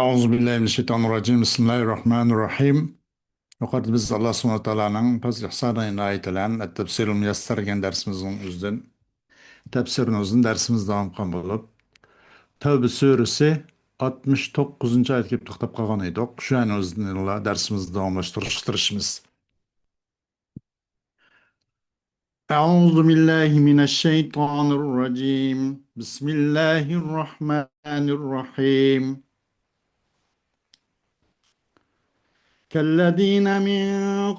أعوذ بالله من الشيطان الرجيم بسم الله الرحمن الرحيم. وقد biz Allah subhanahu wa ta'ala'nın paz ihsanına ait olan tefsir müyesser gen dersimizin üzden tefsirimizin dersimiz devam qan bolup Tevbe suresi 69. ayet kelip to'xtab qolgan edik. Şu an o'zini dersimizni davomlashtirishimiz. أعوذ بالله من الشيطان الرجيم بسم الله الرحمن الرحيم كالذين من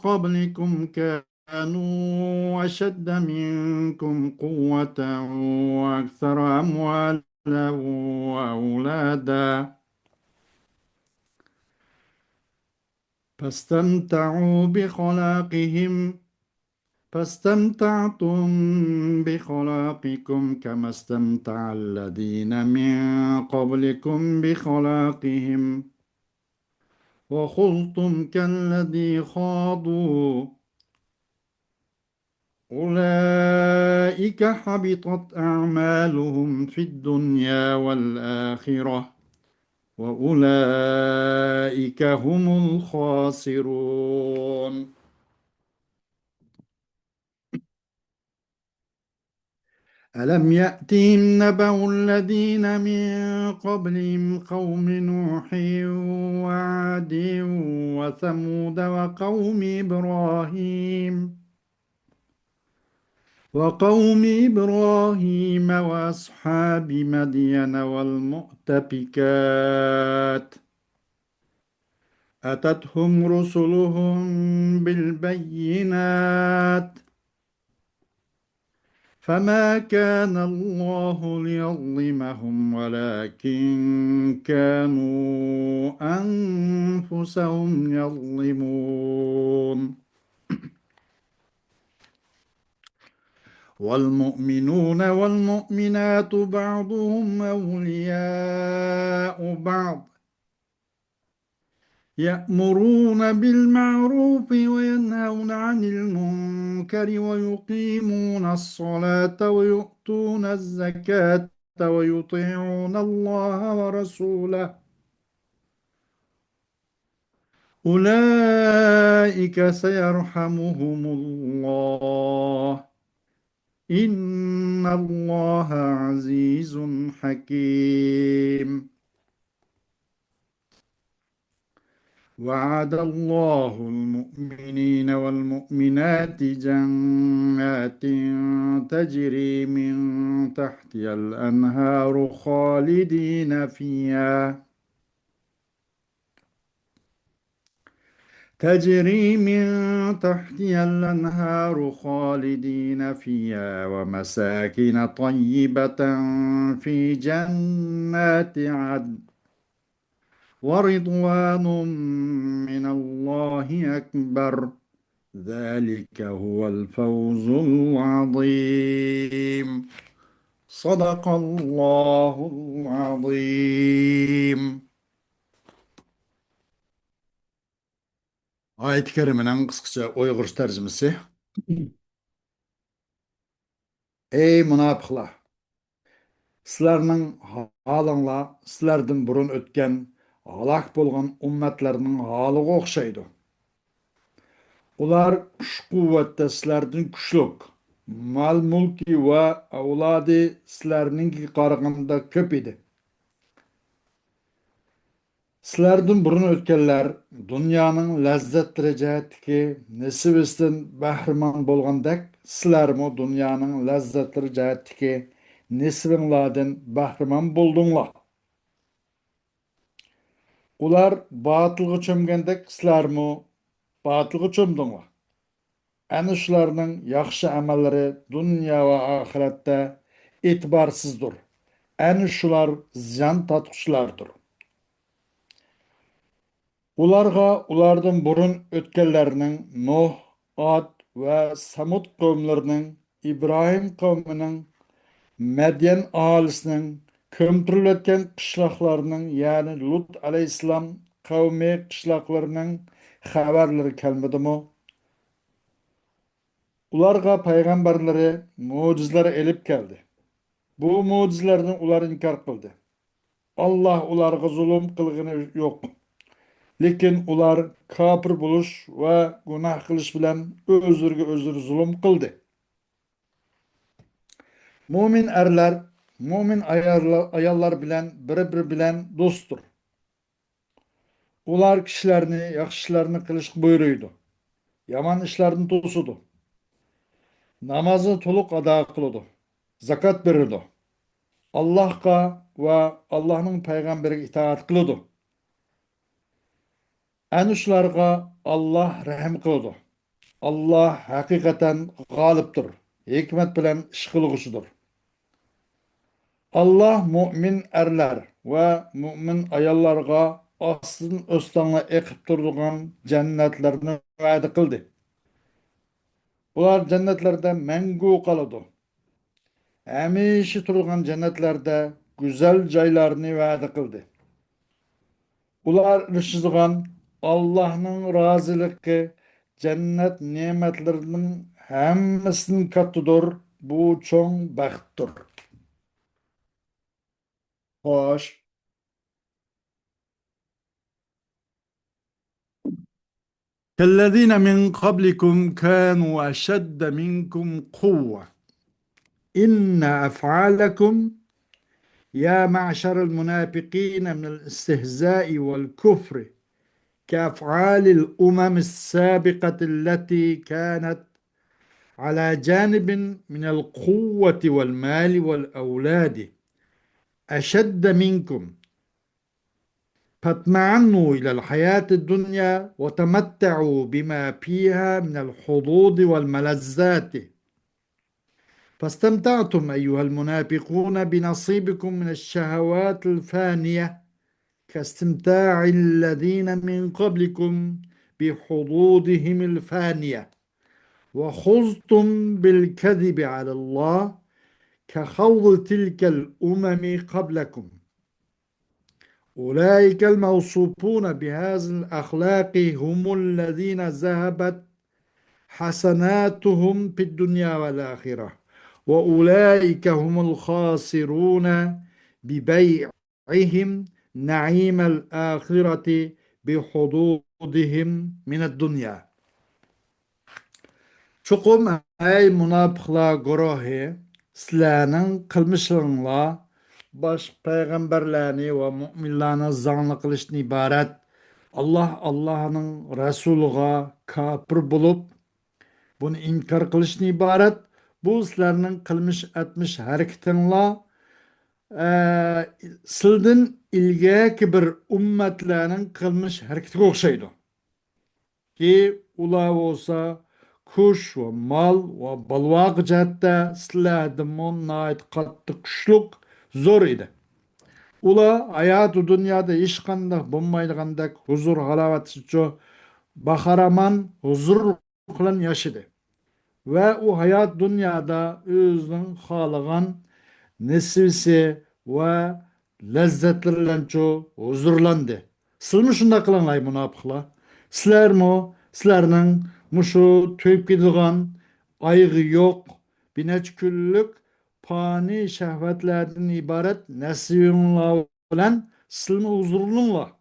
قبلكم كانوا أشد منكم قوة وأكثر أموالا وأولادا فاستمتعوا بخلاقهم فاستمتعتم بخلاقكم كما استمتع الذين من قبلكم بخلاقهم وخضتم كالذي خاضوا أولئك حبطت أعمالهم في الدنيا والآخرة وأولئك هم الخاسرون. ألم يأتهم نبأ الذين من قبلهم قوم نوح وعاد وثمود وقوم إبراهيم وأصحاب مدين والمؤتفكات أتتهم رسلهم بالبينات فما كان الله ليظلمهم ولكن كانوا أنفسهم يظلمون. والمؤمنون والمؤمنات بعضهم أولياء بعض يأمرون بالمعروف وينهون عن المنكر ويقيمون الصلاة ويؤتون الزكاة ويطيعون الله ورسوله أولئك سيرحمهم الله إن الله عزيز حكيم. وعد الله المؤمنين والمؤمنات جنات تجري من تحتها الأنهار خالدين فيها ومساكن طيبة في جنات عدن ورضوان من الله أكبر ذلك هو الفوز العظيم. صدق الله العظيم. Ayet-i Kerime'nin kısaca Uygur tercümesi. Ey münafıklar! Sizlerinin halınla sizlerden burun ötken halak bolgan ummetlerinin halıga okşaydı. Ular kuş-kuvvetde sizlerden küçlük, mal-mulki ve avladi sizlerninki qaraganda köp idi. Sizlerden burun ötkenler dünyanın lezzetleri cehetiki nesibisinden bahriman bolgandek sizlermi dünyanın lezzetleri cehetiki nesibinlardan bahriman buldunlar. Ular batılga çömgendek sizlermi batılga çömdüңlar. Ana shularning yaxshi amallari dunyo va oxiratda e'tiborsizdir. Ana shular ziyon tortquchilardir. Ularga ulardan burun o'tganlarning Nuh, Ad va Samud qavmlarining, Ibrohim qavmining, Madyan aholisining, ko'mtirilayotgan qishloqlarning, ya'ni Lut alayhissalom qavmi qishloqlarining xabarlari kelmadimi? Ularga payg'ambarlari mo'jizlar elib keldi. Bu mo'jizalarni ular inkor qildi. Allah ularga zulüm kılgını yok. Lekin ular kafir buluş ve günah kılış bilen özürge özür zulüm kıldı. Mumin erler, mumin ayarlar bilen biri bilen dosttur. Ular kişilerini, yaxşı işlerini kılış buyuruydu. Yaman işlerini tosudu. Namazı toluk ada kılıdı. Zakat verirdi. Allah'a ve Allah'ın peygamberi itaat kılıdı. Enuşlarga Allah rahim kılıdı. Allah hakikaten galiptir. Hikmet bilen iş kılgısıdır. Allah mümin erler ve mümin ayallarga astın östanla ekip durduğun cennetlerini vaat kıldı. Ular cennetlerde mengu kalıdı. Hemişe turgan cennetlerde güzel caylarını vaat kıldı. Ular rüşizgan Allah'ın razılıkı cennet nimetlerinin hemmesinin katıdır. Bu çoğun baktır. Hoş. كالذين من قبلكم كانوا أشد منكم قوة إن أفعالكم يا معشر المنافقين من الاستهزاء والكفر كأفعال الأمم السابقة التي كانت على جانب من القوة والمال والأولاد أشد منكم فاطمعنوا إلى الحياة الدنيا وتمتعوا بما فيها من الحظوظ والملذات فاستمتعتم أيها المنافقون بنصيبكم من الشهوات الفانية كاستمتاع الذين من قبلكم بحظوظهم الفانية وخضتم بالكذب على الله كخوض تلك الأمم قبلكم أولئك الموصوفون بهذه الأخلاق هم الذين ذهبت حسناتهم في الدنيا والآخرة وأولئك هم الخاسرون ببيعهم نعيم الآخرة بحظوظهم من الدنيا. Çuqum ey münafıqlar guruhi, sizlerinin kılmışlarınla baş peygamberlerini ve müminlerini zanlı kılışını ibaret Allah'ın Resulüga kafir bulup bunu inkar kılışını ibaret bu sizlerinin kılmış etmiş hareketinle sildin ilgaki bir ümmetlerinin kılmış hareketi okşaydı. Ki ular olsa kuş ve mal ve balvaq cihette sizlerden onunla katlı kuşluk zor idi. Ula hayatı dünyada iş kandak bulmaydıgandak huzur halavat için baharaman huzur kılan yaşadı. Ve o hayat dünyada özünün halıgan nesivisi ve lezzetlerle çok huzurlandı. Sılmı şunda kılanlay münafıklar. Sizler mi? Sizlerinin muşu töyüp gidigan aygı yok. Bineç küllük pani şehvetlerden ibaret nesivunla bilen sılmı huzurlunla.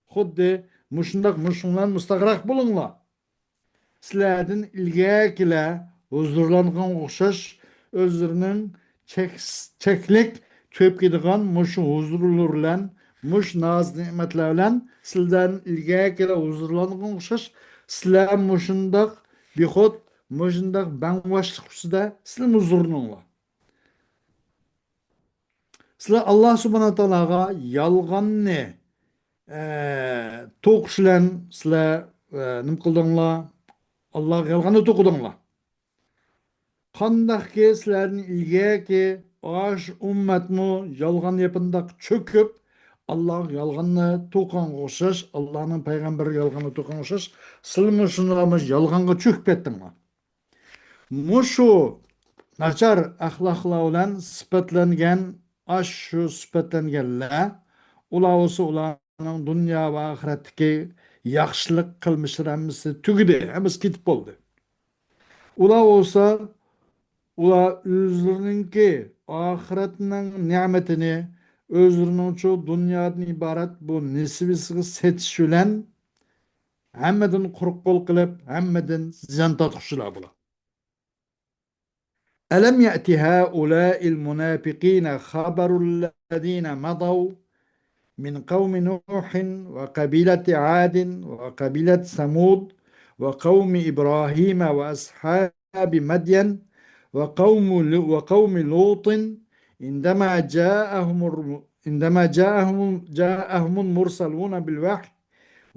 Xuddi muşundak muşunlan mustaqrak bulunla. Sizlerden ilgakile huzurlangan okşaş özlerinin çeklik töyüp gidigan muşu huzurlurlan muş naz nimetler bilen sizlerden ilgakile huzurlangan okşaş sizler muşundak bihut muşundak benvaşlık üstüde sizler huzurunla. Sizler Allah subhanahu ta'alaga yalgan ne toquşlan sizler nim kıldыңlar Allah yalganı toqudыңlar. Qandaq ki sizlerinin ilgaki aş ümmetmu yalgan yapındak çöküp Allah yalganı toqan qoşuş, Allah'ın peygamberi yalganı toqan qoşuş, sılmışınlarımız yalganı çöküp ettinler. Muşu načar ahlakla olan sıfatlangan aş şu sıfatlanganlar ular olsa ularning dünya ve ahiretdeki yaxshilik qilmishlarimizı tugidi, hemimiz ketib bo'ldi. Ular olsa ular özlerininki ahiretinin nimetini özlerinin çoğu dünyadan ibaret bu nisbisiga setiş bilen hemmeden quruq qol qilib, hemmeden ziyon tortquchilar bular. ألم يأت هؤلاء المنافقين خبر الذين مضوا من قوم نوح وقبيلة عاد وقبيلة ثمود وقوم إبراهيم وأصحاب مدين وقوم لوط عندما جاءهم المرسلون بالوحي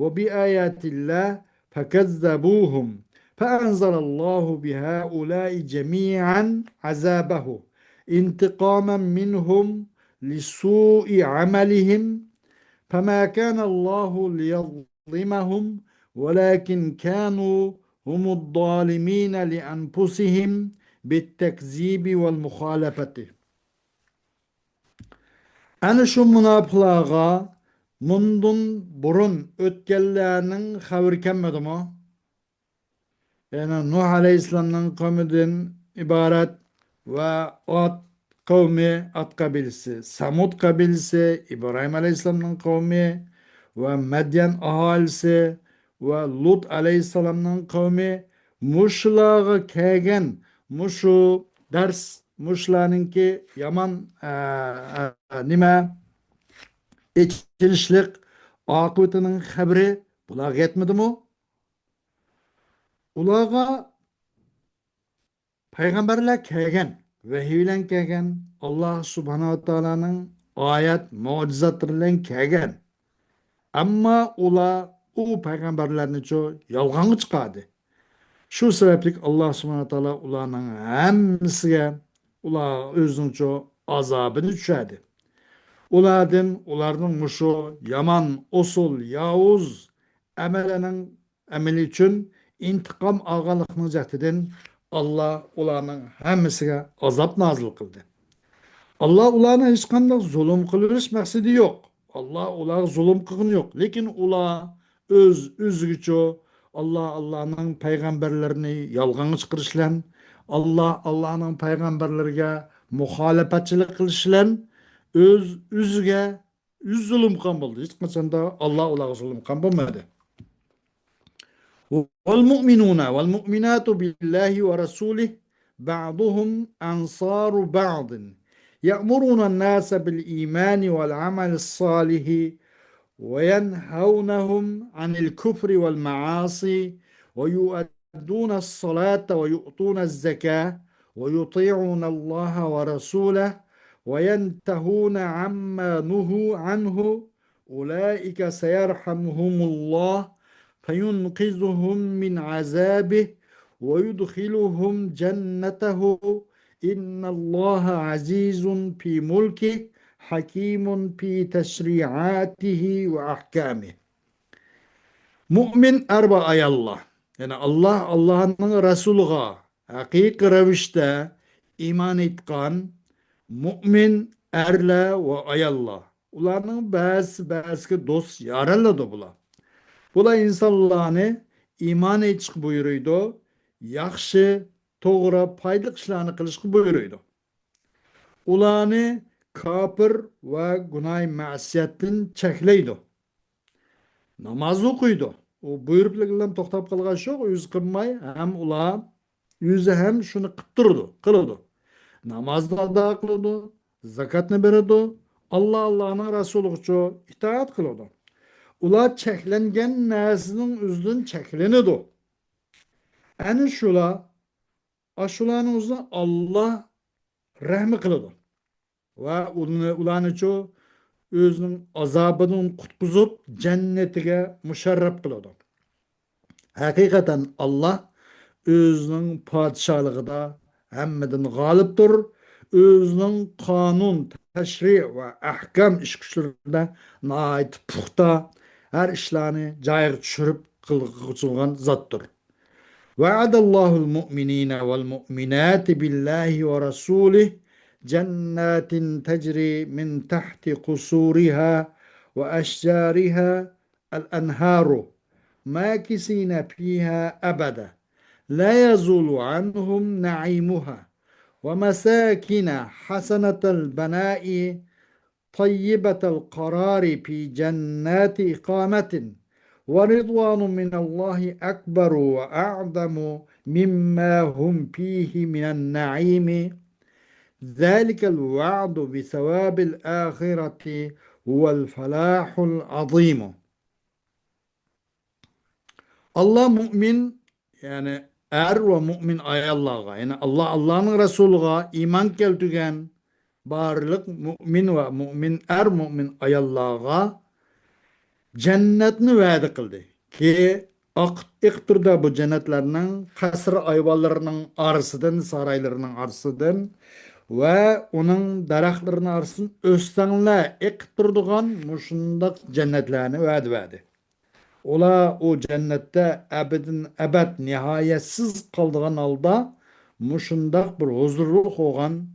وبآيات الله فكذبوهم فأنزل الله بهؤلاء جميعا عذابه انتقاما منهم لسوء عملهم فما كان الله ليظلمهم ولكن كانوا هم الظالمين لأنفسهم بالتكذيب والمخالفة. Ana şu münafıklarga mundan burun ötkenlerinin haberi kelmedi mi? Yani Nuh Aleyhisselam'ın kavminden ibaret ve Ad kavmi, Ad kabilesi, Samud kabilesi, İbrahim Aleyhisselam'ın kavmi ve Medyen ahalisi ve Lut Aleyhisselam'ın kavmi muşlağı kegen muşu ders muşlarınki yaman nime içilişlik akıbetinin haberi bular yetmedi mi? Ulağa Peygamberler kelgen, vahiy bilen kelgen, Allah subhanahu wa ta'ala'nın ayet, mucizatları bilen kelgen. Amma ular o peygamberlerini çoğu yalğanı çıkardı. Şu sebeplik Allah subhanahu wa ta'ala ularının hemmisiga ular özünün çoğu azabını düşerdi. Ulardan muşu yaman, usul, yavuz emeli için intikam alganlıkını cəhdidən Allah ularning hammasiga azap nazil qildi. Allah ularni hech qanday zulm qilish maqsadi yo'q. Allah ularga zulm qilgani yo'q. Lekin ular o'z o'zigacha Allah'ning payg'ambarlarini yolg'onga chiqarishlan, Allah'ning payg'ambarlariga muxolifatchilik qilishlan o'z o'ziga zulm qilgan bo'ldi. Hech qachonda Allah ularga zulm qilgan bo'lmadi. والمؤمنون والمؤمنات بالله ورسوله بعضهم أنصار بعض يأمرون الناس بالإيمان والعمل الصالح وينهونهم عن الكفر والمعاصي ويؤدون الصلاة ويؤتون الزكاة ويطيعون الله ورسوله وينتهون عما نهوا عنه أولئك سيرحمهم الله فينقذهم من عذابه ويدخلهم جنته إن الله عزيز في ملكه حكيم في تشريعاته وأحكامه. Mümin arba ayallah. Yani Allah'ın Resulüga hakiki revişte iman etkan mümin erle ve ayallah. Ularning ba'zi dost yaraladı bular. Bular insonlarni iymon etishga buyuruydi, yaxshi, to'g'ri, foydali ishlarni qilishga buyuruydi. Ularni kofir va gunoh ma'siyatdan cheklaydi. Namoz o'qiydi. U buyruqlar bilan to'xtab qolgan yo'q, o'zi qilmay, ham ular o'zi ham shuni qiladi. Namozni ado qiladi, zakotni beradi, Allohning rasuliga itoat qiladi. Ular çeklengen nesinin üzerine çeklenidi. Yani şuların üzerine Allah rahmi kılıdı. Ve ularını çoğu özünün azabının kutkuzup cennetine müşerref kılıdı. Hakikaten Allah özünün padişahlığı da hemmeden galiptir. Özünün kanun, teşri ve ahkam iş güçlerinde nait puhta her işlerini cayır düşürüp kılgıçılgan zattır. Ve'adallahu al-mu'minina vel-mu'minati billahi ve rasulih cennetin tecri min tahti kusuriha ve eşjariha el-enharu makisina fiha abada la yazulu anhum na'imuha ومساكن حسنة البناء طيبة القرار في جنات إقامة ورضوان من الله أكبر وأعظم مما هم فيه من النعيم ذلك الوعد بثواب الآخرة هو الفلاح العظيم. Allah mümin yani er ve mümin ay Allah'a yani Allah'ın Resulü'ne iman keltügen barlık mümin ve mümin er mümin ay Allah'a cennetini vaat kıldı ki iqtirda bu cennetlerinin kasır ayvallarının arasıdan saraylarının arasıdan ve onun daraklarının arasın östenle iqtirdigan muşundak cennetlerini vaat verdi. Ola o cennette ebedin ebed nihayetsiz kaldığın alda muşundak bir huzurluk olan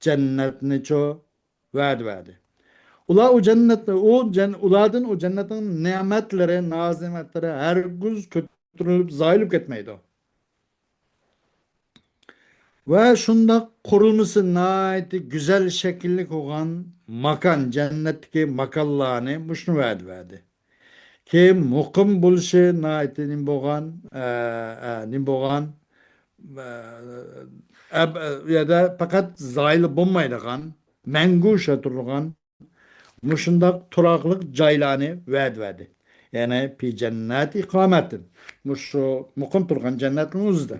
cennetini ço verdi. Ula o cennette uladın o cennetin nimetleri, nazimetleri her gün kötürülüp zayılıp gitmeydi. Ve şunda kurulması naiti güzel şekillik olan makan, cennetteki makallarını muşnu verdi. Ki mukim buluşu naiti nim boğan ya da fakat zayılı bulmaydıgan, menguş oturgan muşundaq turaqlıq caylarını verdi. Yani pi cennet ikametin. Muşu mukim turgan cennetin uzda.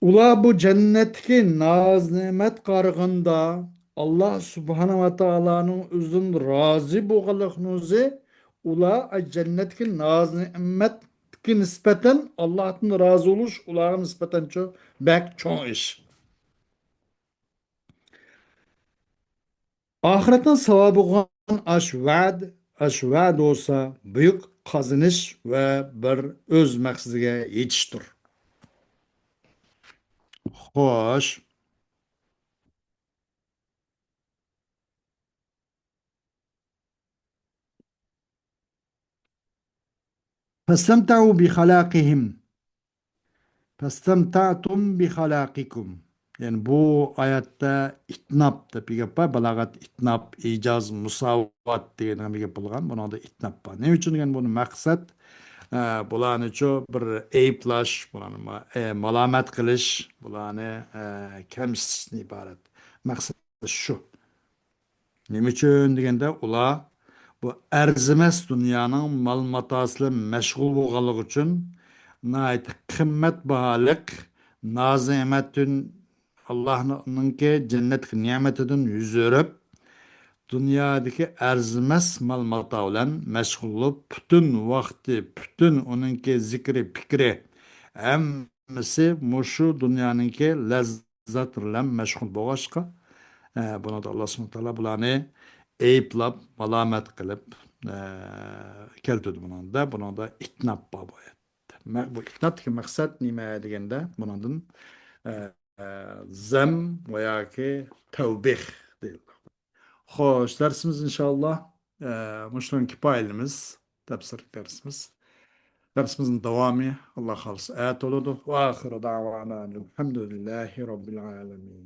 Ula bu cennetki naz nimet kargında Allah subhanahu ve taala'nın üzün razı boğalıqnuzu ula cennetki naz nimetki nispeten Allah'ın razı oluş ula nispeten çok bek çoğun iş. Ahiretin sevabı olan aş vaad olsa büyük kazanış ve bir öz maksadiga yetiştir. Hoş. فاستمتعوا بخلاقهم فاستمتعتم بخلاقكم. Yani bu ayette itnap da bir gap var. Balagat itnap, icaz, musavat degan bir gap bo'lgan. Buna da itnap var. Ne için degan bunu maksat bularni cho bir ayıplash, bularni malomat qilish, bularni kamsitishdan iborat. Maqsad shu. Nima uchun deganda ular bu arzimas dunyoning ma'lumotasi bilan mashg'ul bo'lganligi uchun nihoyat qimmatbaholiq noz-ne'matun Allohninki jannat ne'matidan yuz o'rib dunyodagi arzimas ma'lumotlar bilan mashg'ul bo'lib butun vaqti butun uningki zikri fikri hammasi mushu dunyoninki lazzat bilan mashg'ul bo'lg'achqa buni da alloh subhana taolo bularni ayblab malomat qilib keltirdi bunida itnob bor bo'lyapti. Bu itnobdagi maqsad nima deganda bundan zam va yoki tavbih deyiladi. Xo'sh, darsimiz inshaalloh mushun kifoyalimiz tafsir darsimiz. Dersimizin davomi Alloh xohlasa ayat bo'ladi. Va oxiru da'vana alhamdulillahi robbil alamin.